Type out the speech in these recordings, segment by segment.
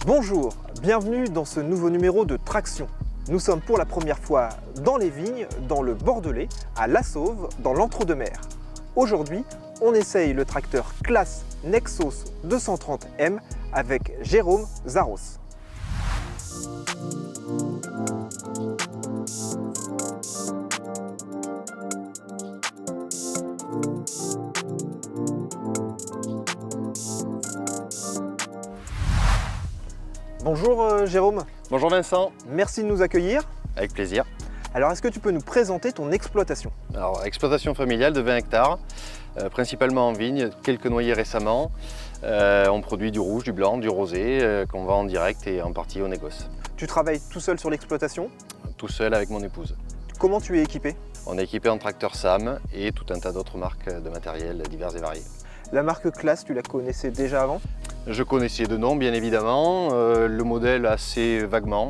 Bonjour, bienvenue dans ce nouveau numéro de Traction. Nous sommes pour la première fois dans les vignes, dans le Bordelais, à La Sauve, dans l'Entre-deux-Mers. Aujourd'hui, on essaye le tracteur Claas Nexos 230M avec Jérôme Zaros. Bonjour Jérôme. Bonjour Vincent. Merci de nous accueillir. Avec plaisir. Alors, est-ce que tu peux nous présenter ton exploitation? Alors, exploitation familiale de 20 hectares, principalement en vigne, quelques noyers récemment. On produit du rouge, du blanc, du rosé, qu'on vend en direct et en partie au négoce. Tu travailles tout seul sur l'exploitation? Tout seul avec mon épouse. Comment tu es équipé? On est équipé en tracteur SAM et tout un tas d'autres marques de matériel divers et variés. La marque Claas, tu la connaissais déjà avant? Je connaissais de nom, bien évidemment, le modèle assez vaguement,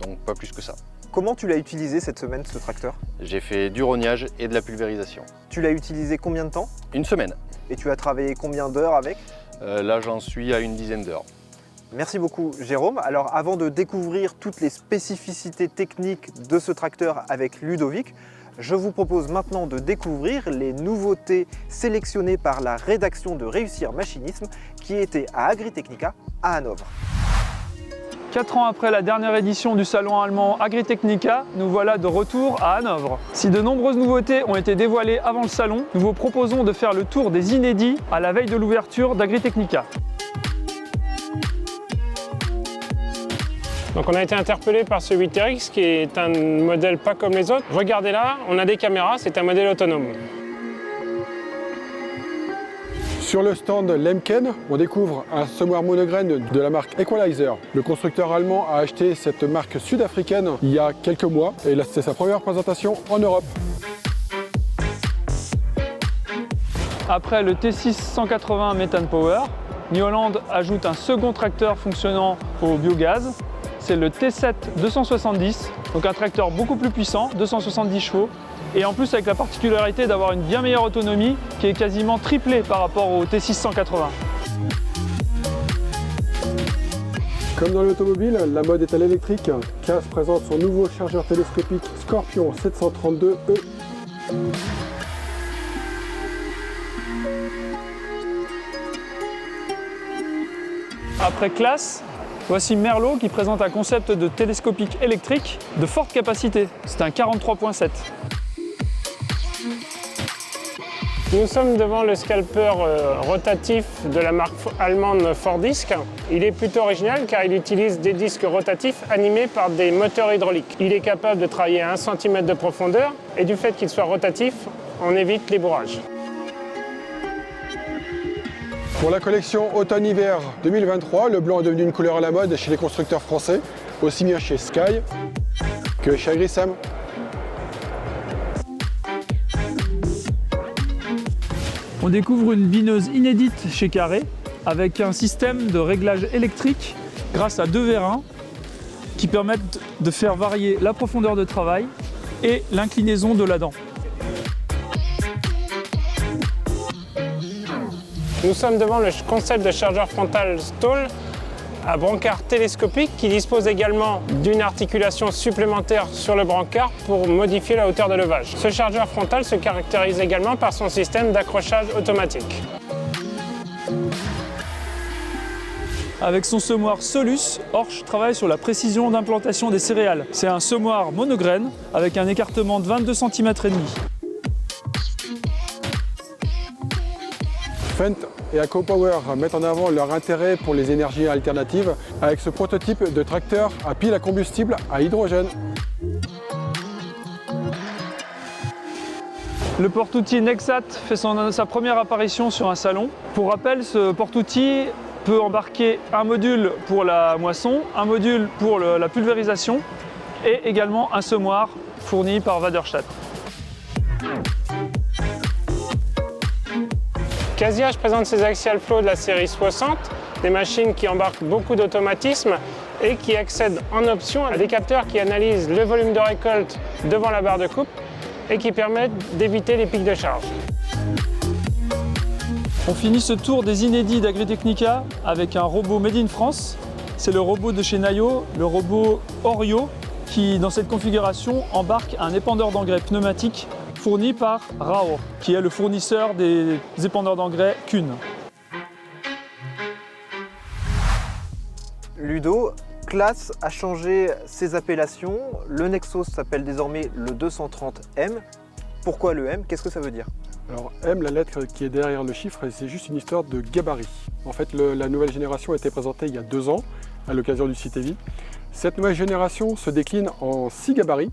donc pas plus que ça. Comment tu l'as utilisé cette semaine, ce tracteur? J'ai fait du rognage et de la pulvérisation. Tu l'as utilisé combien de temps? Une semaine. Et tu as travaillé combien d'heures avec? Là, j'en suis à une dizaine d'heures. Merci beaucoup Jérôme. Alors avant de découvrir toutes les spécificités techniques de ce tracteur avec Ludovic, je vous propose maintenant de découvrir les nouveautés sélectionnées par la rédaction de Réussir Machinisme qui était à Agritechnica à Hanovre. 4 ans après la dernière édition du salon allemand Agritechnica, nous voilà de retour à Hanovre. Si de nombreuses nouveautés ont été dévoilées avant le salon, nous vous proposons de faire le tour des inédits à la veille de l'ouverture d'Agritechnica. Donc on a été interpellé par ce 8RX qui est un modèle pas comme les autres. Regardez là, on a des caméras, c'est un modèle autonome. Sur le stand Lemken, on découvre un semoir monograine de la marque Equalizer. Le constructeur allemand a acheté cette marque sud-africaine il y a quelques mois et là c'est sa première présentation en Europe. Après le T6 180 Methane Power, New Holland ajoute un second tracteur fonctionnant au biogaz. C'est le T7 270, donc un tracteur beaucoup plus puissant, 270 chevaux, et en plus avec la particularité d'avoir une bien meilleure autonomie qui est quasiment triplée par rapport au T6 180. Comme dans l'automobile, la mode est à l'électrique. Claas présente son nouveau chargeur télescopique Scorpion 732E. Après Claas, voici Merlot qui présente un concept de télescopique électrique de forte capacité. C'est un 43.7. Nous sommes devant le scalper rotatif de la marque allemande Fordisk. Il est plutôt original car il utilise des disques rotatifs animés par des moteurs hydrauliques. Il est capable de travailler à 1 cm de profondeur et du fait qu'il soit rotatif, on évite les bourrages. Pour la collection automne-hiver 2023, le blanc est devenu une couleur à la mode chez les constructeurs français, aussi bien chez Sky que chez Agrisam. On découvre une bineuse inédite chez Carré avec un système de réglage électrique grâce à 2 vérins qui permettent de faire varier la profondeur de travail et l'inclinaison de la dent. Nous sommes devant le concept de chargeur frontal Stall à brancard télescopique qui dispose également d'une articulation supplémentaire sur le brancard pour modifier la hauteur de levage. Ce chargeur frontal se caractérise également par son système d'accrochage automatique. Avec son semoir Solus, Horsch travaille sur la précision d'implantation des céréales. C'est un semoir monograine avec un écartement de 22 cm et demi. Fendt et AquaPower mettent en avant leur intérêt pour les énergies alternatives avec ce prototype de tracteur à pile à combustible à hydrogène. Le porte-outil Nexat fait sa première apparition sur un salon. Pour rappel, ce porte-outil peut embarquer un module pour la moisson, un module pour la pulvérisation et également un semoir fourni par Waderstadt. Casiage présente ses Axial Flow de la série 60, des machines qui embarquent beaucoup d'automatisme et qui accèdent en option à des capteurs qui analysent le volume de récolte devant la barre de coupe et qui permettent d'éviter les pics de charge. On finit ce tour des inédits d'Agritechnica avec un robot Made in France c'est le robot de chez Naio, le robot Orio, qui dans cette configuration embarque un épandeur d'engrais pneumatique fourni par Rao, qui est le fournisseur des épandeurs d'engrais Kuhn. Ludo, Claas a changé ses appellations. Le Nexos s'appelle désormais le 230M. Pourquoi le M? Qu'est-ce que ça veut dire? Alors M, la lettre qui est derrière le chiffre, c'est juste une histoire de gabarit. En fait, la nouvelle génération a été présentée il y a 2 ans à l'occasion du CITEVI. Cette nouvelle génération se décline en 6 gabarits.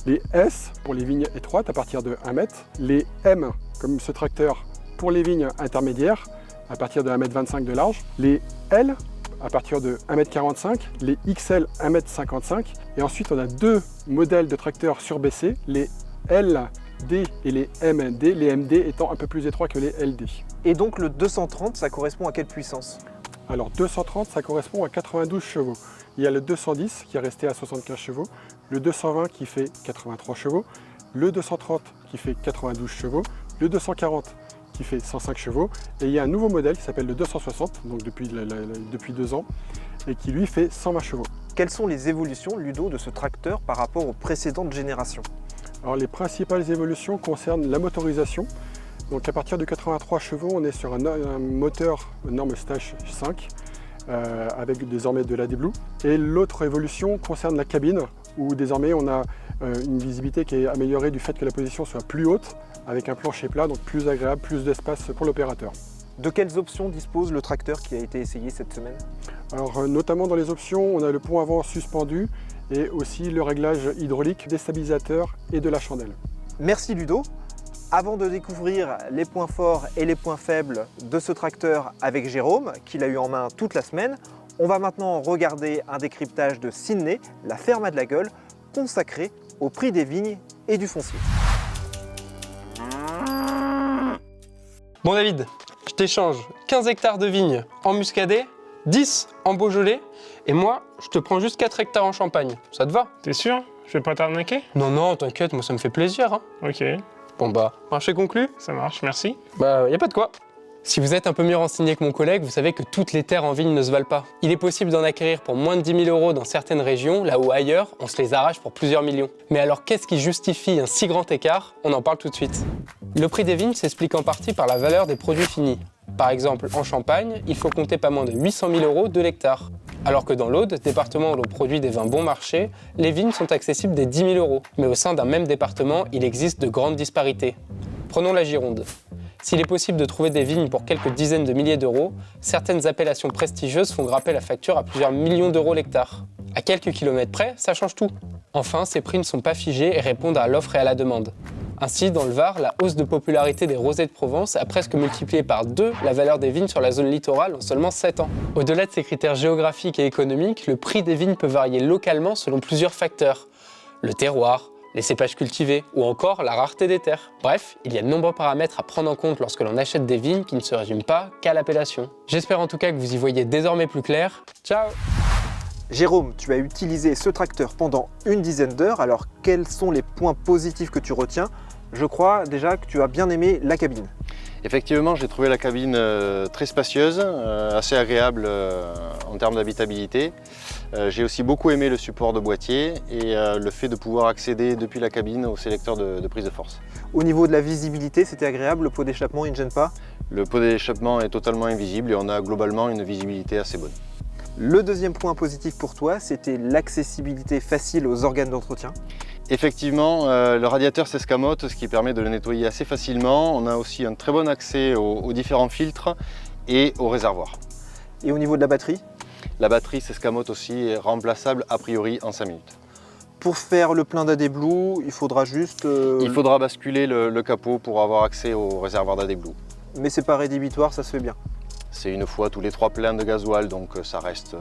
Les S pour les vignes étroites à partir de 1 mètre, les M comme ce tracteur pour les vignes intermédiaires à partir de 1,25 m de large, les L à partir de 1,45 m, les XL 1,55 m et ensuite on a 2 modèles de tracteurs surbaissés, les LD et les MD, les MD étant un peu plus étroits que les LD. Et donc le 230, ça correspond à quelle puissance? Alors 230, ça correspond à 92 chevaux. Il y a le 210 qui est resté à 75 chevaux, le 220 qui fait 83 chevaux, le 230 qui fait 92 chevaux, le 240 qui fait 105 chevaux et il y a un nouveau modèle qui s'appelle le 260, donc depuis 2 ans, et qui lui fait 120 chevaux. Quelles sont les évolutions, Ludo, de ce tracteur par rapport aux précédentes générations? Alors les principales évolutions concernent la motorisation. Donc à partir de 83 chevaux, on est sur un moteur norme stage 5 avec désormais de l'AD Blue. Et l'autre évolution concerne la cabine où désormais on a une visibilité qui est améliorée du fait que la position soit plus haute avec un plancher plat, donc plus agréable, plus d'espace pour l'opérateur. De quelles options dispose le tracteur qui a été essayé cette semaine? Alors notamment dans les options, on a le pont avant suspendu et aussi le réglage hydraulique des stabilisateurs et de la chandelle. Merci Ludo. Avant de découvrir les points forts et les points faibles de ce tracteur avec Jérôme, qu'il a eu en main toute la semaine, on va maintenant regarder un décryptage de Sydney, la ferme à de la gueule, consacrée au prix des vignes et du foncier. Bon David, je t'échange 15 hectares de vignes en muscadet, 10 en Beaujolais, et moi, je te prends juste 4 hectares en Champagne. Ça te va? T'es sûr? Je vais pas t'arnaquer? Non, non, t'inquiète, moi ça me fait plaisir. Hein. Ok, Bon bah, marché conclu? ça marche, merci. Bah, y a pas de quoi. Si vous êtes un peu mieux renseigné que mon collègue, vous savez que toutes les terres en vigne ne se valent pas. Il est possible d'en acquérir pour moins de 10 000 € dans certaines régions, là où ailleurs, on se les arrache pour plusieurs millions. Mais alors qu'est-ce qui justifie un si grand écart? On en parle tout de suite. Le prix des vignes s'explique en partie par la valeur des produits finis. Par exemple, en Champagne, il faut compter pas moins de 800 000 € de l'hectare. Alors que dans l'Aude, département où l'on produit des vins bon marché, les vignes sont accessibles dès 10 000 €. Mais au sein d'un même département, il existe de grandes disparités. Prenons la Gironde. S'il est possible de trouver des vignes pour quelques dizaines de milliers d'euros, certaines appellations prestigieuses font grimper la facture à plusieurs millions d'euros l'hectare. À quelques kilomètres près, ça change tout. Enfin, ces prix ne sont pas figés et répondent à l'offre et à la demande. Ainsi, dans le Var, la hausse de popularité des rosés de Provence a presque multiplié par 2 la valeur des vignes sur la zone littorale en seulement 7 ans. Au-delà de ces critères géographiques et économiques, le prix des vignes peut varier localement selon plusieurs facteurs. Le terroir, les cépages cultivés ou encore la rareté des terres. Bref, il y a de nombreux paramètres à prendre en compte lorsque l'on achète des vignes qui ne se résument pas qu'à l'appellation. J'espère en tout cas que vous y voyez désormais plus clair. Ciao! Jérôme, tu as utilisé ce tracteur pendant une dizaine d'heures, alors quels sont les points positifs que tu retiens? Je crois déjà que tu as bien aimé la cabine. Effectivement, j'ai trouvé la cabine très spacieuse, assez agréable en termes d'habitabilité. J'ai aussi beaucoup aimé le support de boîtier et le fait de pouvoir accéder depuis la cabine au sélecteur de prise de force. Au niveau de la visibilité, c'était agréable, le pot d'échappement, il ne gêne pas? Le pot d'échappement est totalement invisible et on a globalement une visibilité assez bonne. Le deuxième point positif pour toi, c'était l'accessibilité facile aux organes d'entretien. Effectivement, le radiateur s'escamote, ce qui permet de le nettoyer assez facilement. On a aussi un très bon accès aux différents filtres et au réservoir. Et au niveau de la batterie? La batterie s'escamote aussi et est remplaçable a priori en 5 minutes. Pour faire le plein d'AD Blue, il faudra juste... Il faudra basculer le capot pour avoir accès au réservoir d'AD Blue. Mais c'est pas rédhibitoire, ça se fait bien. C'est une fois tous les 3 pleins de gasoil, donc ça reste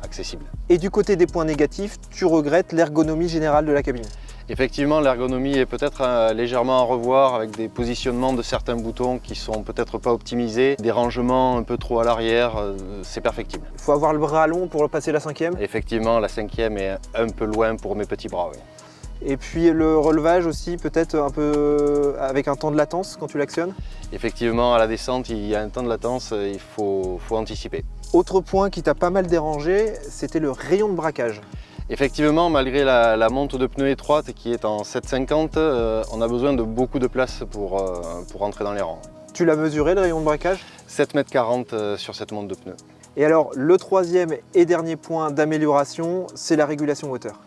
accessible. Et du côté des points négatifs, tu regrettes l'ergonomie générale de la cabine? Effectivement, l'ergonomie est peut-être légèrement à revoir avec des positionnements de certains boutons qui sont peut-être pas optimisés, des rangements un peu trop à l'arrière, c'est perfectible. Il faut avoir le bras long pour passer la 5e? Effectivement, la 5e est un peu loin pour mes petits bras. Oui. Et puis le relevage aussi, peut-être un peu avec un temps de latence quand tu l'actionnes? Effectivement, à la descente, il y a un temps de latence, il faut anticiper. Autre point qui t'a pas mal dérangé, c'était le rayon de braquage. Effectivement, malgré la monte de pneus étroite qui est en 7,50, on a besoin de beaucoup de place pour entrer dans les rangs. Tu l'as mesuré le rayon de braquage? 7,40 m sur cette monte de pneus. Et alors, le troisième et dernier point d'amélioration, c'est la régulation moteur.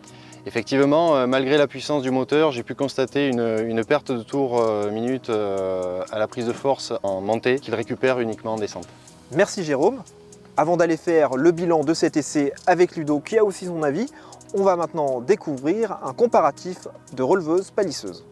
Effectivement, malgré la puissance du moteur, j'ai pu constater une perte de tours minute à la prise de force en montée qu'il récupère uniquement en descente. Merci Jérôme. Avant d'aller faire le bilan de cet essai avec Ludo qui a aussi son avis, on va maintenant découvrir un comparatif de releveuse palisseuse.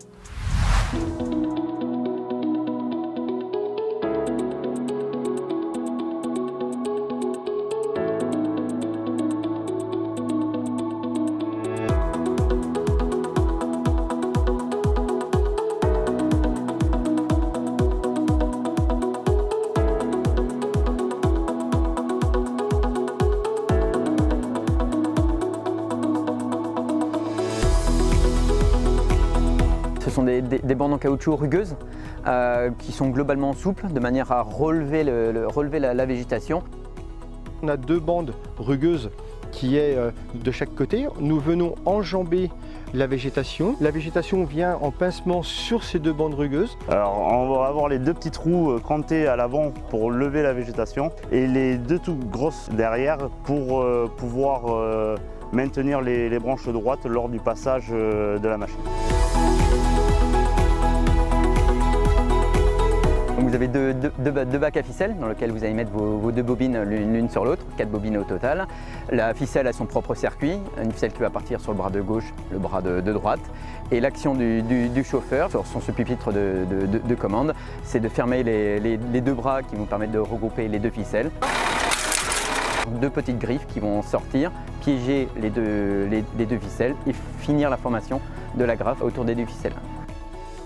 Ce sont des bandes en caoutchouc rugueuses qui sont globalement souples de manière à relever la végétation. On a deux bandes rugueuses qui est de chaque côté. Nous venons enjamber la végétation. La végétation vient en pincement sur ces deux bandes rugueuses. Alors on va avoir les deux petits trous crantés à l'avant pour lever la végétation et les deux tout grosses derrière pour pouvoir maintenir les branches droites lors du passage de la machine. Donc vous avez deux bacs à ficelle dans lesquels vous allez mettre vos deux bobines l'une sur l'autre, 4 bobines au total. La ficelle a son propre circuit, une ficelle qui va partir sur le bras de gauche, le bras de droite. Et l'action du chauffeur sur ce pupitre de commande, c'est de fermer les deux bras qui vont permettre de regrouper les deux ficelles. Deux petites griffes qui vont sortir, piéger les deux ficelles et finir la formation de la graffe autour des deux ficelles.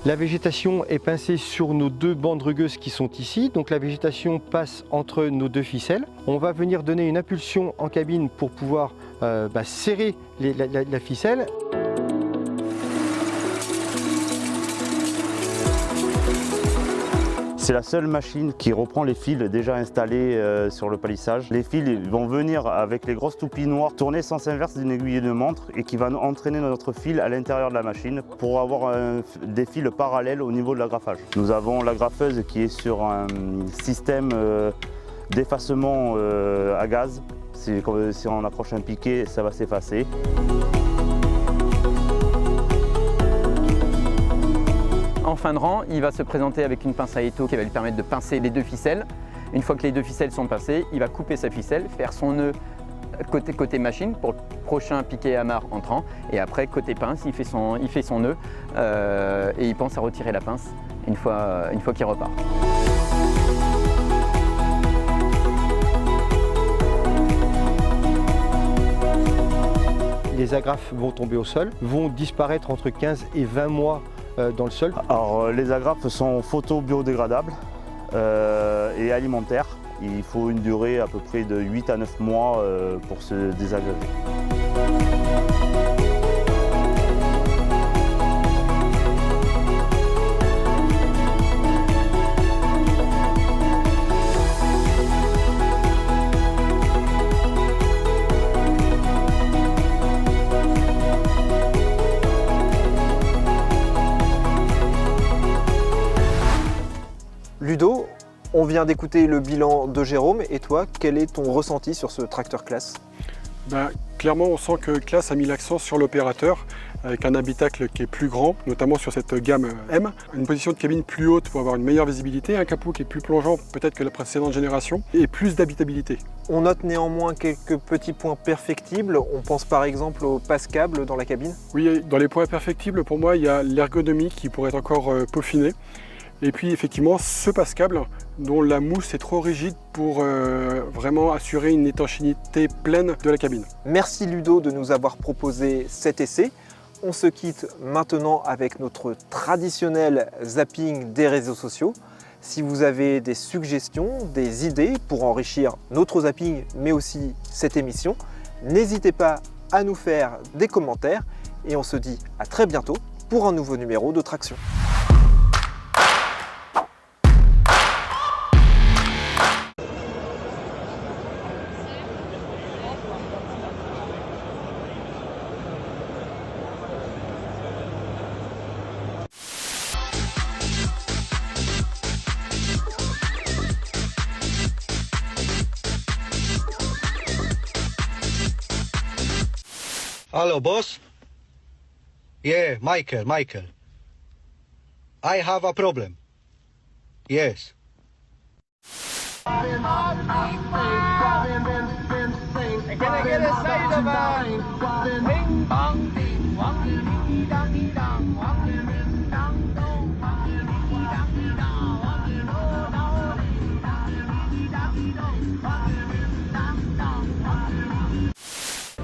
La végétation est pincée sur nos deux bandes rugueuses qui sont ici, donc la végétation passe entre nos deux ficelles. On va venir donner une impulsion en cabine pour pouvoir serrer la ficelle. C'est la seule machine qui reprend les fils déjà installés sur le palissage. Les fils vont venir avec les grosses toupies noires tourner sens inverse d'une aiguille de montre et qui va entraîner notre fil à l'intérieur de la machine pour avoir des fils parallèles au niveau de l'agrafage. Nous avons la graffeuse qui est sur un système d'effacement à gaz. Si on approche un piquet, ça va s'effacer. En fin de rang, il va se présenter avec une pince à étau qui va lui permettre de pincer les deux ficelles. Une fois que les deux ficelles sont pincées, il va couper sa ficelle, faire son nœud côté machine pour le prochain piquet amarre entrant. Et après, côté pince, il fait son nœud et il pense à retirer la pince une fois qu'il repart. Les agrafes vont tomber au sol, vont disparaître entre 15 et 20 mois dans le sol. Alors les agrafes sont photo-biodégradables et alimentaires. Il faut une durée à peu près de 8 à 9 mois pour se désagréger. Ludo, on vient d'écouter le bilan de Jérôme et toi, quel est ton ressenti sur ce tracteur Claas? Clairement, on sent que Claas a mis l'accent sur l'opérateur avec un habitacle qui est plus grand, notamment sur cette gamme M, une position de cabine plus haute pour avoir une meilleure visibilité, un capot qui est plus plongeant peut-être que la précédente génération et plus d'habitabilité. On note néanmoins quelques petits points perfectibles, on pense par exemple au passe-câble dans la cabine. Oui, dans les points perfectibles, pour moi, il y a l'ergonomie qui pourrait être encore peaufinée. Et puis effectivement, ce passe-câble dont la mousse est trop rigide pour vraiment assurer une étanchéité pleine de la cabine. Merci Ludo de nous avoir proposé cet essai. On se quitte maintenant avec notre traditionnel zapping des réseaux sociaux. Si vous avez des suggestions, des idées pour enrichir notre zapping, mais aussi cette émission, n'hésitez pas à nous faire des commentaires et on se dit à très bientôt pour un nouveau numéro de Traction. Hello, boss. Yeah, Michael. I have a problem. Yes.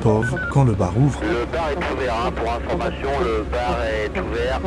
Pauvre, quand le bar ouvre. Le bar est ouvert, hein, pour information, le bar est ouvert.